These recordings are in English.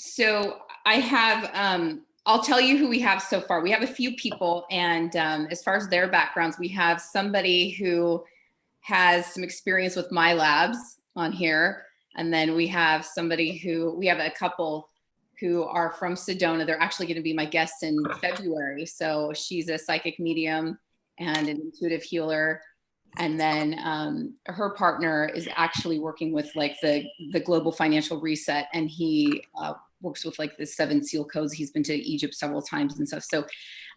So I have, I'll tell you who we have so far. We have a few people, and as far as their backgrounds, we have somebody who has some experience with my labs on here. And then we have we have a couple who are from Sedona. They're actually going to be my guests in February. So she's a psychic medium and an intuitive healer. And then her partner is actually working with like the global financial reset, and he works with like the 7 seal codes. He's been to Egypt several times and stuff. So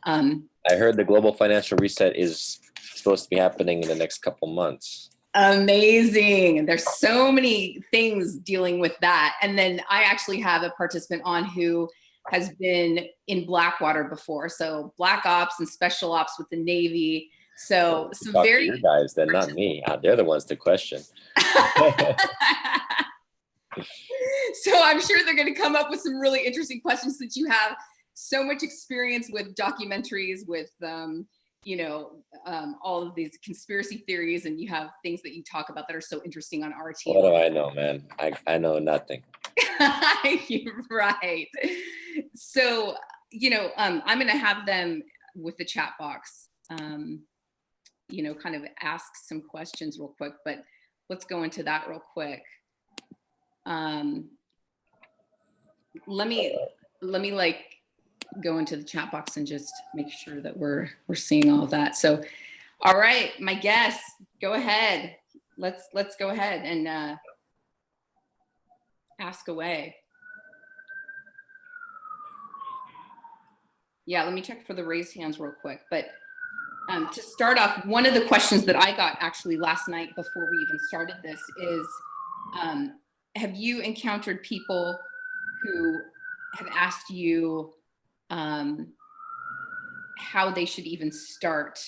I heard the global financial reset is supposed to be happening in the next couple months. Amazing. There's so many things dealing with that. And then I actually have a participant on who has been in Blackwater before. So black ops and special ops with the Navy. So some Talk very to you guys, then not me. They're the ones to question. So I'm sure they're going to come up with some really interesting questions, since you have so much experience with documentaries, with all of these conspiracy theories, and you have things that you talk about that are so interesting on RT. What do I know, man? I know nothing. You're right. So, I'm going to have them with the chat box, kind of ask some questions real quick, but let's go into that real quick. Let me like go into the chat box and just make sure that we're seeing all of that. So, all right, my guests, go ahead. Let's go ahead and ask away. Yeah, let me check for the raised hands real quick. But to start off, one of the questions that I got actually last night before we even started this is, have you encountered people who have asked you how they should even start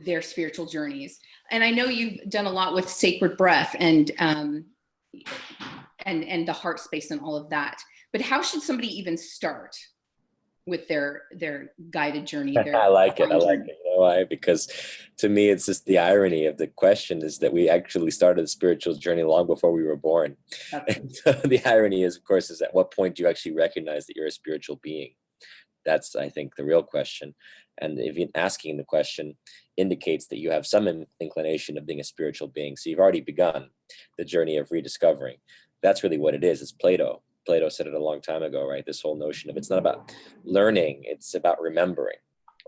their spiritual journeys? And I know you've done a lot with sacred breath and the heart space and all of that, but how should somebody even start with their guided journey? I like it. You know why? Because to me, it's just the irony of the question is that we actually started the spiritual journey long before we were born. And so the irony is, of course, is at what point do you actually recognize that you're a spiritual being? That's, I think, the real question. And if you're asking the question indicates that you have some inclination of being a spiritual being. So you've already begun the journey of rediscovering. That's really what it is. It's Plato. Plato said it a long time ago, right? This whole notion of it's not about learning, it's about remembering,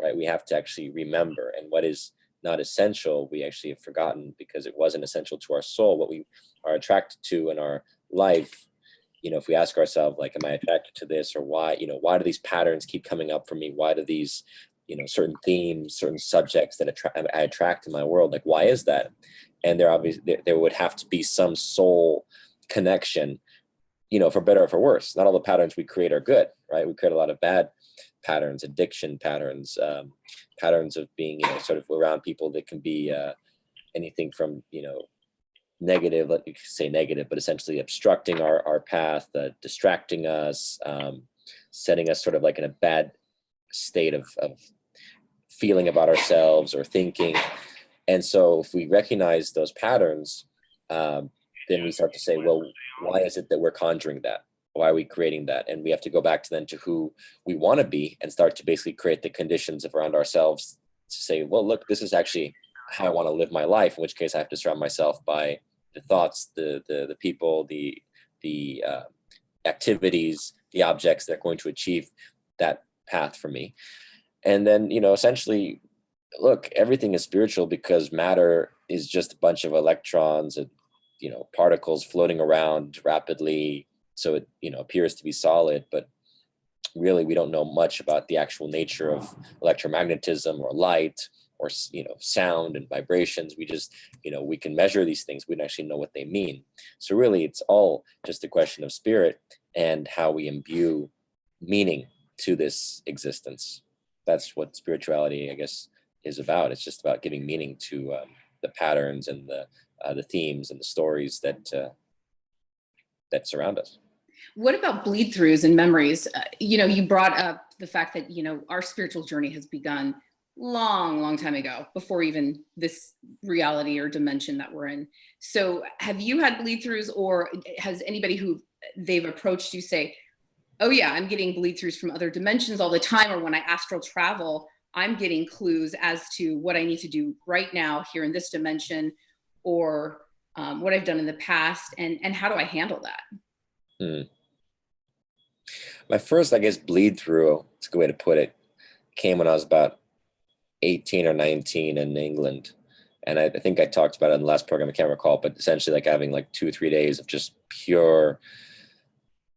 right? We have to actually remember. And what is not essential, we actually have forgotten because it wasn't essential to our soul. What we are attracted to in our life, if we ask ourselves, like, am I attracted to this, or why do these patterns keep coming up for me? Why do these, certain themes, certain subjects that I attract in my world, like, why is that? And there would have to be some soul connection, for better or for worse. Not all the patterns we create are good, right? We create a lot of bad patterns, addiction patterns, patterns of being, sort of around people that can be anything from, negative, let me say negative, but essentially obstructing our path, distracting us, setting us sort of like in a bad state of feeling about ourselves or thinking. And so if we recognize those patterns, then we start to say, well, why is it that we're conjuring that? Why are we creating that? And we have to go back to who we want to be and start to basically create the conditions around ourselves to say, well, look, this is actually how I want to live my life, in which case I have to surround myself by the thoughts, the people, the activities, the objects that are going to achieve that path for me. And then, essentially, look, everything is spiritual because matter is just a bunch of electrons and, particles floating around rapidly. So it, appears to be solid, but really we don't know much about the actual nature of electromagnetism or light or, sound and vibrations. We just, we can measure these things. We don't actually know what they mean. So really it's all just a question of spirit and how we imbue meaning to this existence. That's what spirituality, I guess, is about. It's just about giving meaning to the patterns and the themes and the stories that surround us. What about bleed throughs and memories? You brought up the fact that, our spiritual journey has begun long time ago, before even this reality or dimension that we're in. So have you had bleed throughs, or has anybody who they've approached you say, Oh yeah, I'm getting bleed throughs from other dimensions all the time, or when I astral travel, I'm getting clues as to what I need to do right now here in this dimension, or what I've done in the past, and how do I handle that? Hmm. My first, I guess, bleed through, it's a good way to put it, came when I was about 18 or 19 in England. And I think I talked about it in the last program, I can't recall, but essentially like having like 2 or 3 days of just pure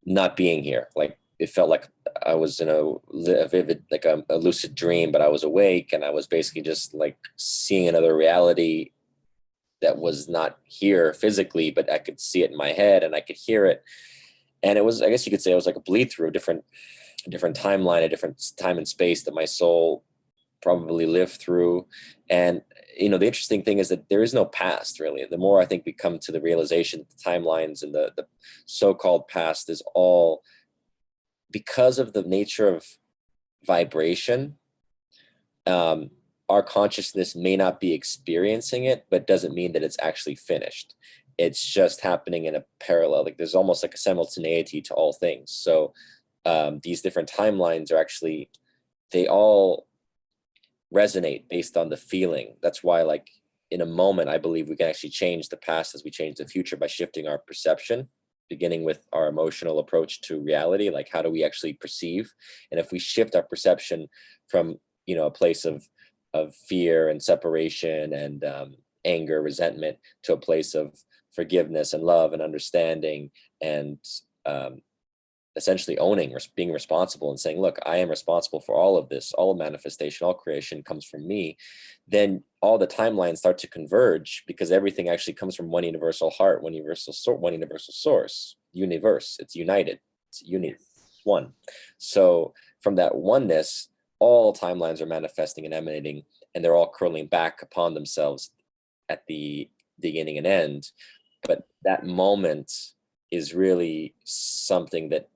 not being here. Like it felt like I was in a vivid, like a lucid dream, but I was awake and I was basically just like seeing another reality that was not here physically, but I could see it in my head and I could hear it. And it was, I guess you could say it was like a bleed through a different timeline, a different time and space that my soul probably lived through. And the interesting thing is that there is no past really. The more I think we come to the realization that the timelines and the so-called past is all because of the nature of vibration. Our consciousness may not be experiencing it, but doesn't mean that it's actually finished. It's just happening in a parallel. Like there's almost like a simultaneity to all things. So these different timelines are actually, they all resonate based on the feeling. That's why, like, in a moment, I believe we can actually change the past as we change the future by shifting our perception, beginning with our emotional approach to reality. Like, how do we actually perceive? And if we shift our perception from, a place of fear and separation and anger, resentment, to a place of forgiveness and love and understanding and essentially owning or being responsible and saying, look, I am responsible for all of this, all manifestation, all creation comes from me, then all the timelines start to converge because everything actually comes from one universal heart, one universal source, universe. It's united, it's one. So from that oneness, all timelines are manifesting and emanating, and they're all curling back upon themselves at the beginning and end. But that moment is really something that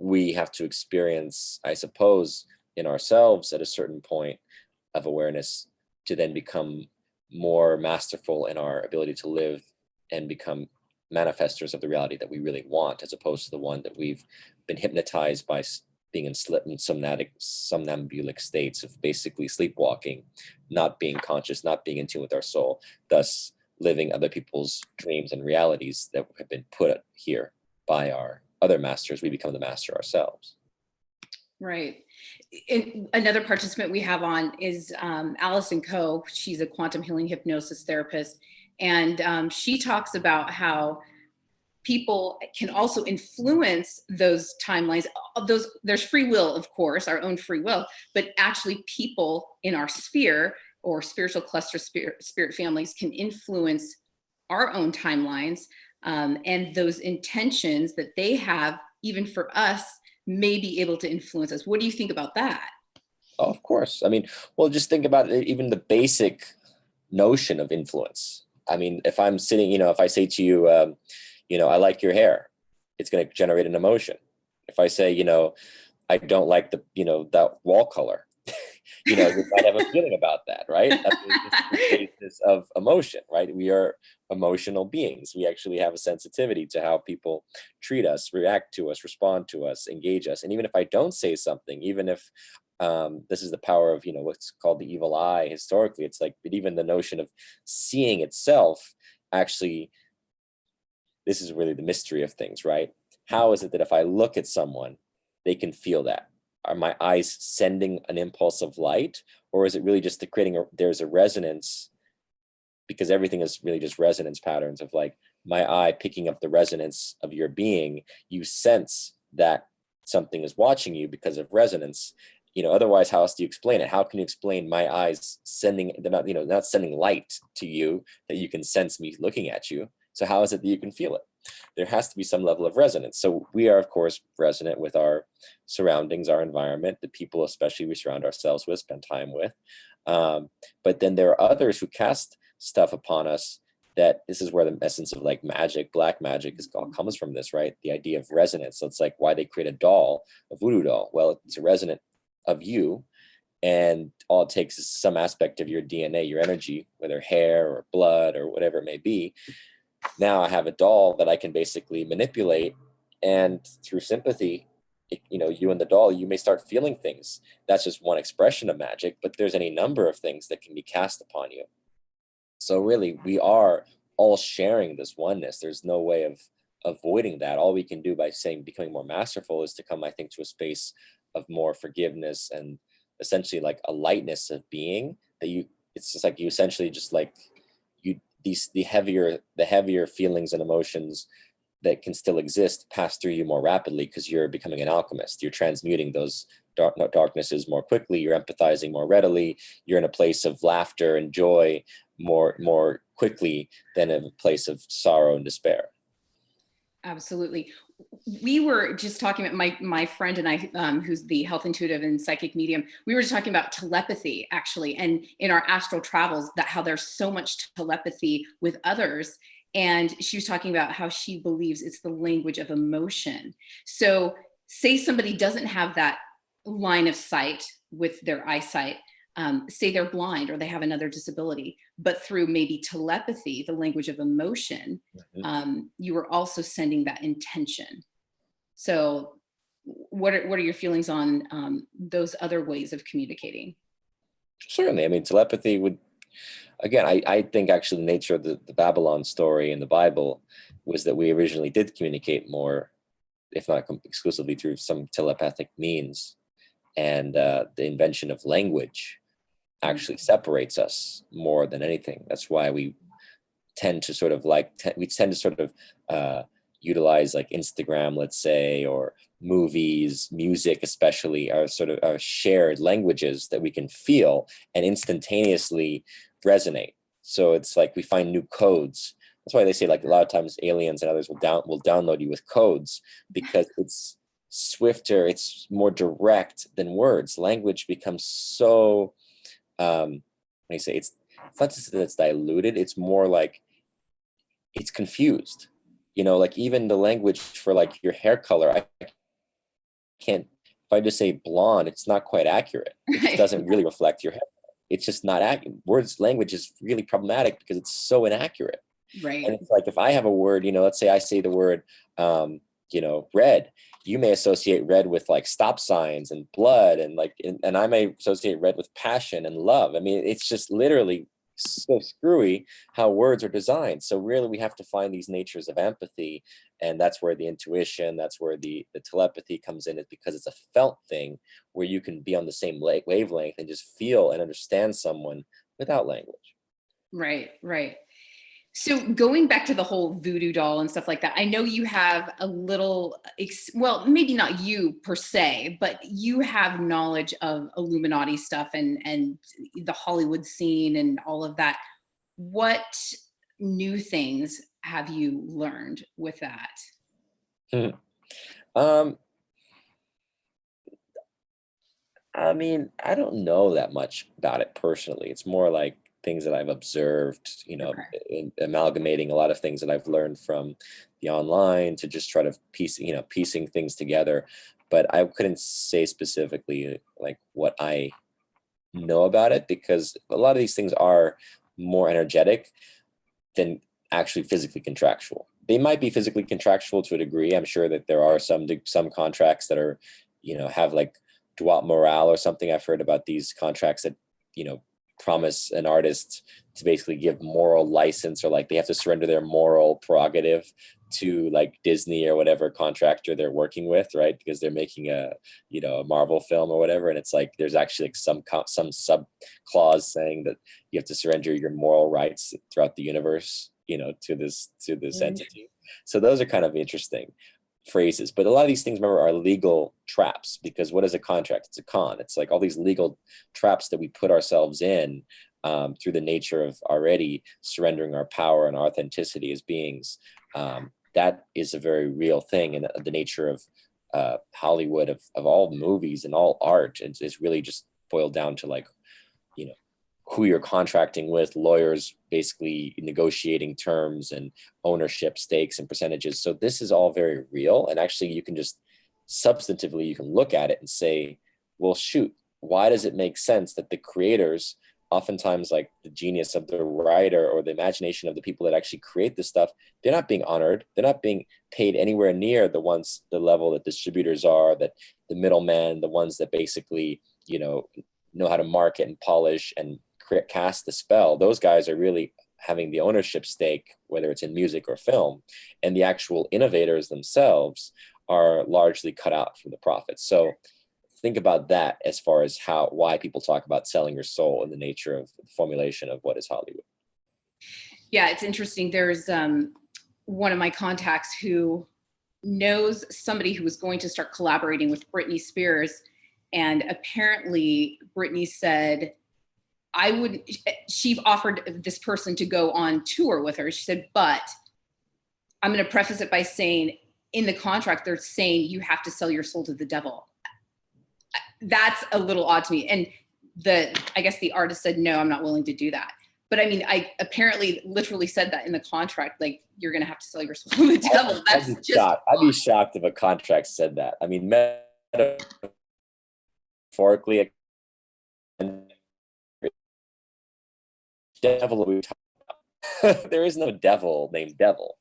we have to experience, I suppose, in ourselves at a certain point of awareness to then become more masterful in our ability to live and become manifestors of the reality that we really want, as opposed to the one that we've been hypnotized by being in somnambulic states of basically sleepwalking, not being conscious, not being in tune with our soul, thus living other people's dreams and realities that have been put here by our other masters. We become the master ourselves. Right. Another participant we have on is Allison Coe. She's a quantum healing hypnosis therapist. And she talks about how people can also influence those timelines. There's free will, of course, our own free will, but actually people in our sphere or spiritual cluster spirit families can influence our own timelines. And those intentions that they have, even for us, may be able to influence us. What do you think about that? Oh, of course. I mean, well, just think about it, even the basic notion of influence. I mean, if I'm sitting, if I say to you, I like your hair, it's going to generate an emotion. If I say, I don't like that wall color, you might have a feeling about that, right? That's the basis of emotion, right? We are emotional beings. We actually have a sensitivity to how people treat us, react to us, respond to us, engage us. And even if I don't say something, even if this is the power of, what's called the evil eye historically, it's like, but even the notion of seeing itself, actually, this is really the mystery of things, right? How is it that if I look at someone, they can feel that? Are my eyes sending an impulse of light, or is it really just there's a resonance, because everything is really just resonance patterns of like my eye picking up the resonance of your being. You sense that something is watching you because of resonance. Otherwise, how else do you explain it? How can you explain my eyes they're not sending light to you that you can sense me looking at you? So how is it that you can feel it? There has to be some level of resonance. So we are, of course, resonant with our surroundings, our environment, the people, especially we surround ourselves with, spend time with. But then there are others who cast stuff upon us that this is where the essence of like magic, black magic comes from this, right? The idea of resonance. So it's like why they create a doll, a voodoo doll. Well, it's a resonant of you. And all it takes is some aspect of your DNA, your energy, whether hair or blood or whatever it may be. Now I have a doll that I can basically manipulate, and through sympathy, you know, you and the doll, you may start feeling things. That's just one expression of magic, but there's any number of things that can be cast upon you. So really, we are all sharing this oneness. There's no way of avoiding that. All we can do by saying becoming more masterful is to come, I think, to a space of more forgiveness and essentially like a lightness of being that you, it's just like you essentially just like you, these, the heavier feelings and emotions that can still exist pass through you more rapidly because you're becoming an alchemist. You're transmuting those darknesses more quickly. You're empathizing more readily. You're in a place of laughter and joy more quickly than in a place of sorrow and despair. Absolutely. We were just talking about my friend and I, who's the health intuitive and psychic medium. We were just talking about telepathy, actually, and in our astral travels, that how there's so much telepathy with others. And she was talking about how she believes it's the language of emotion. So say somebody doesn't have that line of sight with their eyesight, say they're blind or they have another disability, but through maybe telepathy, the language of emotion, you are also sending that intention. So what are your feelings on those other ways of communicating? Certainly. I mean, telepathy would, again, I think actually the nature of the Babylon story in the Bible was that we originally did communicate more, if not exclusively, through some telepathic means. And the invention of language actually separates us more than anything. That's why we tend to sort of like, we tend to sort of utilize like Instagram, let's say, or movies, music especially, are sort of are shared languages that we can feel and instantaneously resonate. So it's like we find new codes. That's why they say like a lot of times aliens and others will download you with codes, because it's swifter, it's more direct than words. Language becomes so I say it's not just that it's diluted, it's more like it's confused. You know, like even the language for like your hair color, I can't, if I just say blonde, it's not quite accurate. It just doesn't really reflect your hair. It's just not accurate. Words, language is really problematic because it's so inaccurate. Right. And it's like, if I have a word, you know, let's say I say the word, you know, red, you may associate red with like stop signs and blood and like, and I may associate red with passion and love. I mean, it's just literally so screwy how words are designed. So really we have to find these natures of empathy, and that's where the intuition, that's where the telepathy comes in, is because it's a felt thing where you can be on the same wavelength and just feel and understand someone without language. Right, right. So going back to the whole voodoo doll and stuff like that, I know you have a little, well, maybe not you per se, but you have knowledge of Illuminati stuff and the Hollywood scene and all of that. What new things have you learned with that? um I mean, I don't know that much about it personally. It's more like things that I've observed, you know, Okay. amalgamating a lot of things that I've learned from the online to just try to piecing things together. But I couldn't say specifically like what I know about it, because a lot of these things are more energetic than actually physically contractual. They might be physically contractual to a degree. I'm sure that there are some contracts that are, you know, have like droit moral or something. I've heard about these contracts that, you know, promise an artist to basically give moral license, or like they have to surrender their moral prerogative to like Disney or whatever contractor they're working with, right? Because they're making a, you know, a Marvel film or whatever, and it's like there's actually like some sub clause saying that you have to surrender your moral rights throughout the universe, you know, to this entity. So those are kind of interesting phrases. But a lot of these things, remember, are legal traps, because what is a contract? It's a con. It's like all these legal traps that we put ourselves in through the nature of already surrendering our power and our authenticity as beings. That is a very real thing, and the nature of Hollywood, of all movies and all art, is really just boiled down to like, you know, who you're contracting with, lawyers basically negotiating terms and ownership stakes and percentages. So this is all very real. And actually you can just substantively, you can look at it and say, well, shoot, why does it make sense that the creators oftentimes like the genius of the writer or the imagination of the people that actually create this stuff, they're not being honored. They're not being paid anywhere near the level that distributors are, that the middlemen, the ones that basically, know how to market and polish and cast the spell. Those guys are really having the ownership stake, whether it's in music or film, and the actual innovators themselves are largely cut out from the profits. So think about that as far as why people talk about selling your soul and the nature of the formulation of what is Hollywood. Yeah, it's interesting. There's one of my contacts who knows somebody who was going to start collaborating with Britney Spears. And apparently Britney said, she offered this person to go on tour with her. She said, but I'm going to preface it by saying in the contract, they're saying you have to sell your soul to the devil. That's a little odd to me. And I guess the artist said, no, I'm not willing to do that. But I mean, I apparently literally said that in the contract, like you're going to have to sell your soul to the devil. That's I'd be shocked if a contract said that. I mean, metaphorically, devil we talk about. There is no devil named Devil.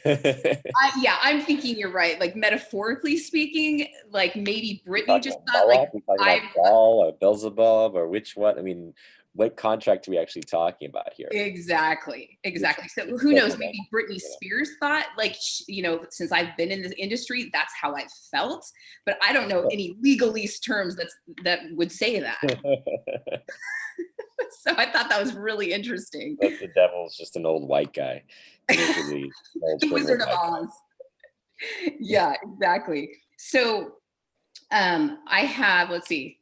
Yeah, I'm thinking you're right. Like metaphorically speaking, like maybe Britney just thought like Baal or Beelzebub or which one? I mean, what contract are we actually talking about here? Exactly. So who knows? Maybe Britney Spears thought like, since I've been in this industry, that's how I felt. But I don't know any legalese terms that would say that. So I thought that was really interesting. But the devil's just an old white guy. The Wizard of Oz. Yeah, exactly. So I have, let's see,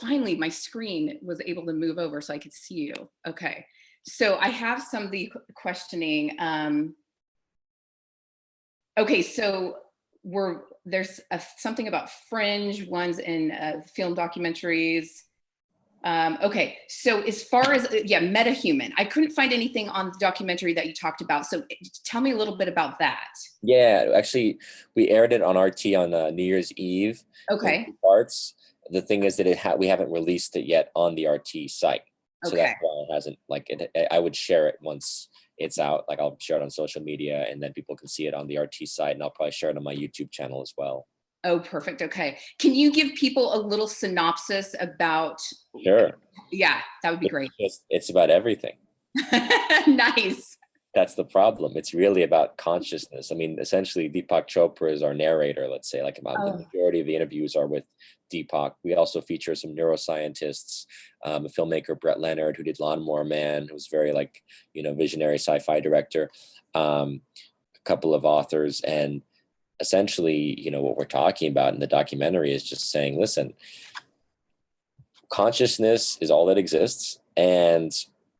finally my screen was able to move over so I could see you. Okay. So I have somebody questioning. Okay, so there's something about fringe ones in film documentaries. Okay, so as far as, metahuman, I couldn't find anything on the documentary that you talked about. So tell me a little bit about that. Yeah, actually, we aired it on RT on New Year's Eve. Okay. Parts. The thing is that we haven't released it yet on the RT site. So that's why it hasn't, I would share it once it's out. Like I'll share it on social media and then people can see it on the RT site, and I'll probably share it on my YouTube channel as well. Oh, perfect. Okay. Can you give people a little synopsis about? Sure. Yeah, that would be great. It's about everything. Nice. That's the problem. It's really about consciousness. I mean, essentially, Deepak Chopra is our narrator, let's say. The majority of the interviews are with Deepak. We also feature some neuroscientists, a filmmaker, Brett Leonard, who did Lawnmower Man, who's very visionary sci-fi director, a couple of authors, and essentially, what we're talking about in the documentary is just saying, listen, consciousness is all that exists, and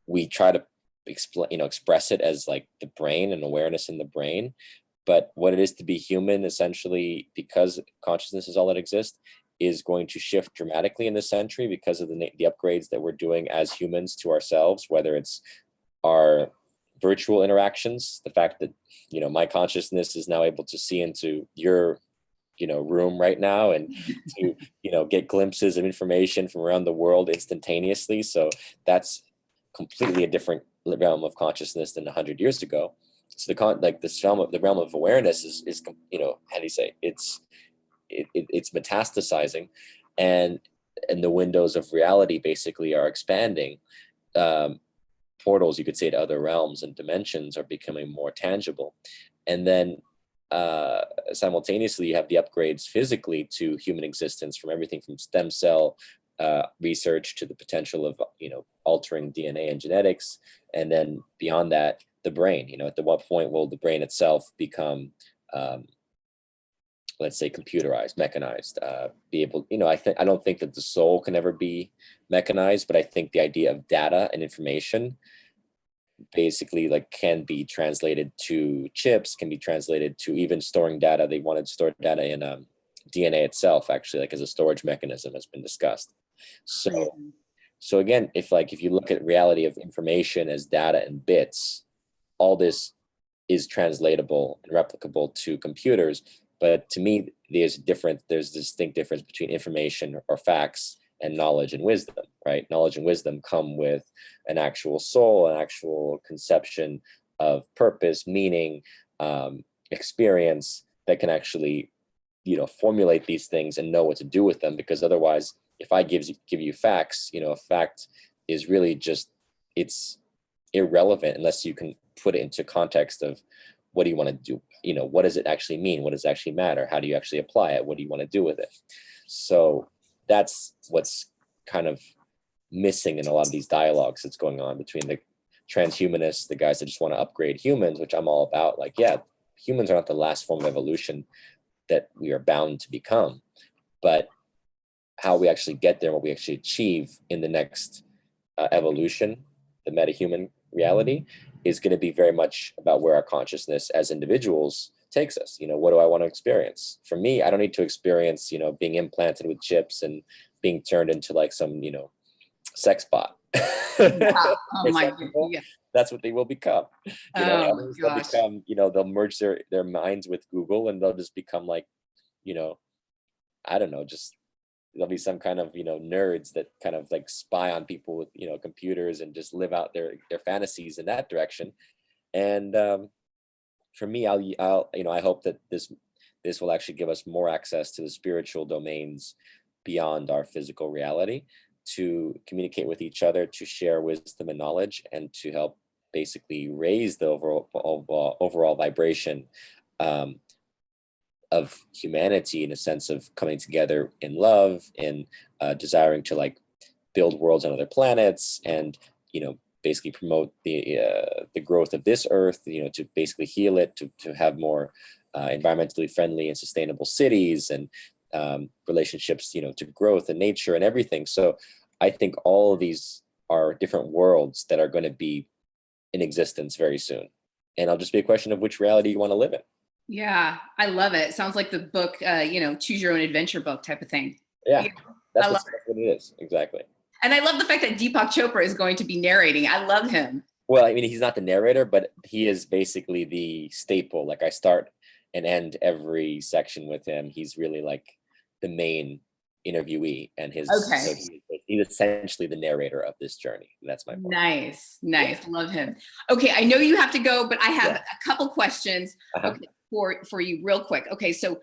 we try to express it as like the brain and awareness in the brain. But what it is to be human, essentially, because consciousness is all that exists, is going to shift dramatically in this century because of the upgrades that we're doing as humans to ourselves, whether it's our virtual interactions, the fact that my consciousness is now able to see into your room right now and to get glimpses of information from around the world instantaneously. So that's completely a different realm of consciousness than 100 years ago. So the realm of awareness is how do you say, it's metastasizing, and the windows of reality basically are expanding. Portals, you could say, to other realms and dimensions are becoming more tangible. And then simultaneously, you have the upgrades physically to human existence, from everything from stem cell research to the potential of altering DNA and genetics. And then beyond that, the brain. At what point will the brain itself become let's say computerized, mechanized, be able, I don't think that the soul can ever be mechanized, but I think the idea of data and information basically can be translated to chips, can be translated to even storing data. They wanted to store data in DNA itself, actually, as a storage mechanism has been discussed. So again, if you look at reality of information as data and bits, all this is translatable and replicable to computers. But to me, there's a distinct difference between information or facts and knowledge and wisdom, right? Knowledge and wisdom come with an actual soul, an actual conception of purpose, meaning, experience that can actually, formulate these things and know what to do with them. Because otherwise, if I give you facts, a fact is really just, it's irrelevant unless you can put it into context of what do you want to do? What does it actually mean? What does it actually matter? How do you actually apply it? What do you want to do with it? So that's what's kind of missing in a lot of these dialogues that's going on between the transhumanists, the guys that just want to upgrade humans, which I'm all about. Like, yeah, humans are not the last form of evolution that we are bound to become, but how we actually get there, what we actually achieve in the next evolution, the metahuman reality, is going to be very much about where our consciousness as individuals takes us. What do I want to experience? For me, I don't need to experience, being implanted with chips and being turned into like some, sex bot. Yeah. Oh my God. Yeah. That's what they will become. Oh my They'll gosh. become, they'll merge their minds with Google, and they'll just become like, I don't know, just there'll be some kind of, nerds that kind of like spy on people with, computers, and just live out their fantasies in that direction. And for me, I hope that this will actually give us more access to the spiritual domains beyond our physical reality, to communicate with each other, to share wisdom and knowledge, and to help basically raise the overall vibration, of humanity, in a sense of coming together in love and desiring to like build worlds on other planets, and basically promote the growth of this earth, to basically heal it, to have more environmentally friendly and sustainable cities, and relationships, to growth and nature and everything. So I think all of these are different worlds that are going to be in existence very soon, and it'll just be a question of which reality you want to live in. Yeah, I love it. Sounds like the book, choose your own adventure book type of thing. Yeah, that's I love what it is. Exactly. And I love the fact that Deepak Chopra is going to be narrating. I love him. Well, I mean, he's not the narrator, but he is basically the staple. Like, I start and end every section with him. He's really like the main interviewee, and Okay. so he's essentially the narrator of this journey. That's my point. Nice. Yeah. Love him. Okay, I know you have to go, but I have Yeah. a couple questions. Uh-huh. Okay, for you real quick. Okay, so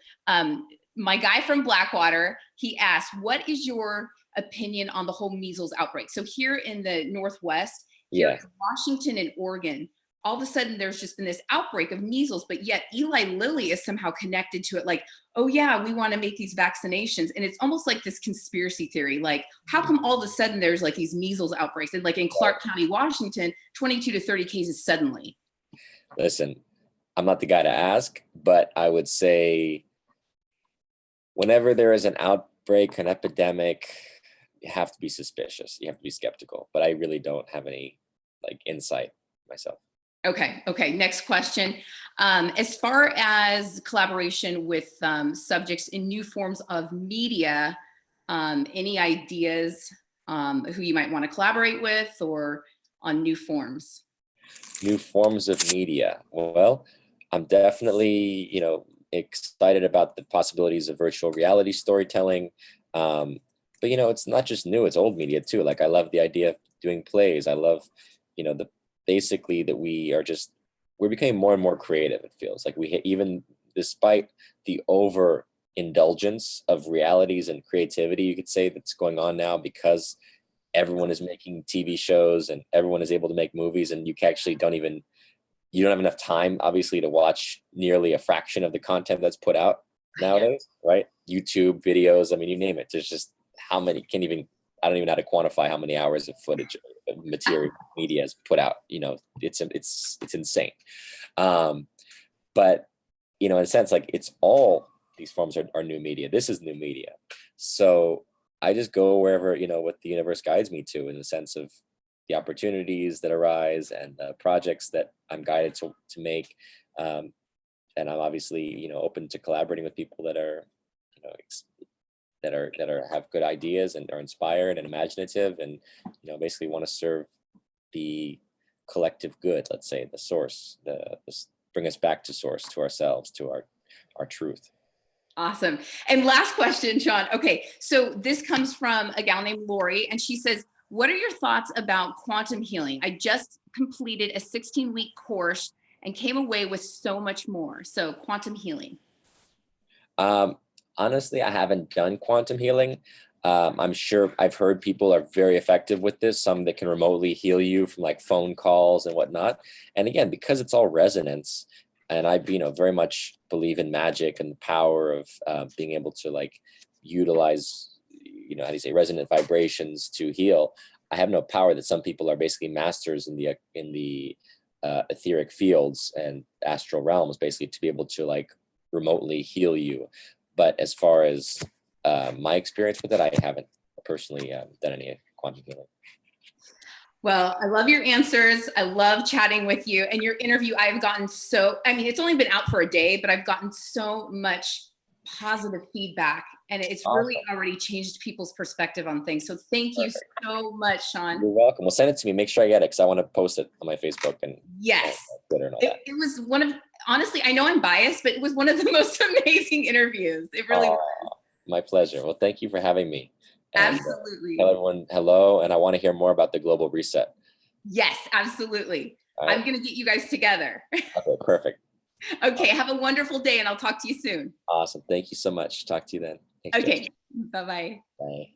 my guy from Blackwater, he asked, what is your opinion on the whole measles outbreak? So here in the Northwest, here Yeah. in Washington and Oregon, all of a sudden there's just been this outbreak of measles, but yet Eli Lilly is somehow connected to it. Like, oh yeah, we want to make these vaccinations. And it's almost like this conspiracy theory. Like, how come all of a sudden there's like these measles outbreaks? And like in Clark County, Washington, 22 to 30 cases suddenly. Listen, I'm not the guy to ask, but I would say whenever there is an outbreak, an epidemic, you have to be suspicious. You have to be skeptical. But I really don't have any like insight myself. Okay. Next question. As far as collaboration with subjects in new forms of media, any ideas who you might want to collaborate with, or on new forms? New forms of media. Well, I'm definitely, excited about the possibilities of virtual reality storytelling. But it's not just new; it's old media too. Like, I love the idea of doing plays. I love, the basically that we're becoming more and more creative. It feels like even despite the overindulgence of realities and creativity, you could say, that's going on now, because everyone is making TV shows and everyone is able to make movies, and you don't have enough time, obviously, to watch nearly a fraction of the content that's put out nowadays, right? YouTube videos, I mean, you name it. There's just how many, I don't even know how to quantify how many hours of footage, of material media is put out. It's insane. But, in a sense, like, it's all these forms are new media. This is new media. So I just go wherever, what the universe guides me to, in the sense of the opportunities that arise and the projects that I'm guided to make. And I'm obviously, open to collaborating with people that are, have good ideas and are inspired and imaginative, and, basically want to serve the collective good, let's say, the source, bring us back to source, to ourselves, to our truth. Awesome. And last question, Sean. Okay, so this comes from a gal named Lori, and she says, what are your thoughts about quantum healing? I just completed a 16-week course and came away with so much more. So quantum healing. Honestly, I haven't done quantum healing. I'm sure I've heard people are very effective with this, some that can remotely heal you from like phone calls and whatnot. And again, because it's all resonance, and I, very much believe in magic and the power of being able to like utilize, how do you say, resonant vibrations to heal. I have no power that some people are basically masters in the etheric fields and astral realms, basically to be able to like remotely heal you. But as far as my experience with it, I haven't personally done any quantum healing. Well, I love your answers. I love chatting with you, and your interview. I've gotten it's only been out for a day, but I've gotten so much positive feedback, and it's really already changed people's perspective on things. So thank you so much, Sean. You're welcome. Well, send it to me. Make sure I get it, because I want to post it on my Facebook and yes, Twitter and all that. It was one of, honestly, I know I'm biased, but it was one of the most amazing interviews. It really was. My pleasure. Well, thank you for having me. And, absolutely. Tell everyone hello, and I want to hear more about the global reset. Yes, absolutely. Right. I'm going to get you guys together. Okay, perfect. Okay, have a wonderful day, and I'll talk to you soon. Awesome. Thank you so much. Talk to you then. Thanks, okay, Jess. bye-bye. Bye.